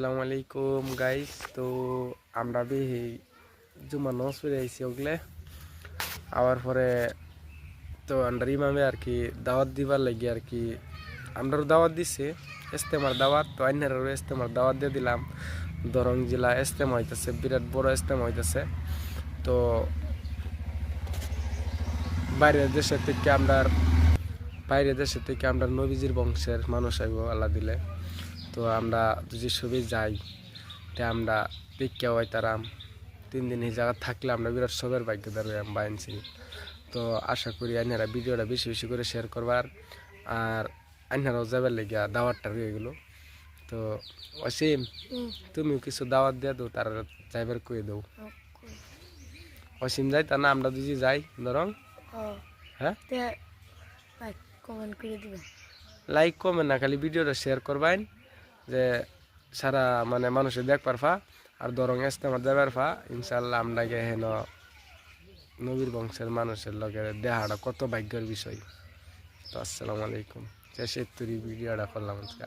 আসসালামু আলাইকুম গাইস। তো আমরা বেহি জুমা নামাজ পড়ে আইছি ওগলে আবার পরে তো আন্ডার ইমামে আর কি দাওয়াত দিবার লাগি আর কি আমরাও দাওয়াত দিছে ইস্তেমার দাওয়াত। তো আইনারও ইস্তেমার দাওয়াত দিয়ে দিলাম। দরং জেলা ইস্তেমা হইতেছে, বিরাট বড় ইস্তেমা হইতেছে। তো বাইরের দেশের থেকে আমরা নবীজির বংশের মানুষ আইব আল্লাহ দিলে। তো আমরা যদি সবই যাই তে আমরা পিক্কা হইতারাম 3 দিন এই জায়গা থাকলে আমরা বিরাট সবের ভাগ্যদার হইয়াম বাইনছি। তো আশা করি আইনারা ভিডিওটা বেশি বেশি করে শেয়ার করবার আর আইনারাও যাবার লেগিয়া দাওয়াতটা রয়ে গেল। তো অসীম তুমিও কিছু দাওয়াত দিয়ে দাও, তার যাইবার কয়ে দাও। অসীম যাই তা না আমরা দুজি যাই ধরং। হ্যাঁ লাইক কমেন্ট না খালি ভিডিওটা শেয়ার করবেন যে সারা মানে মানুষের দেখ পারফা আর দরং ইস্তেমার যাবার ফা ইনশাল্লাহ আমরা গে হেন নবীর বংশের মানুষের লগে দেহাটা কত ভাগ্যের বিষয়। তো আসসালামু আলাইকুম। শেষের ভিডিওটা করলাম আজকে।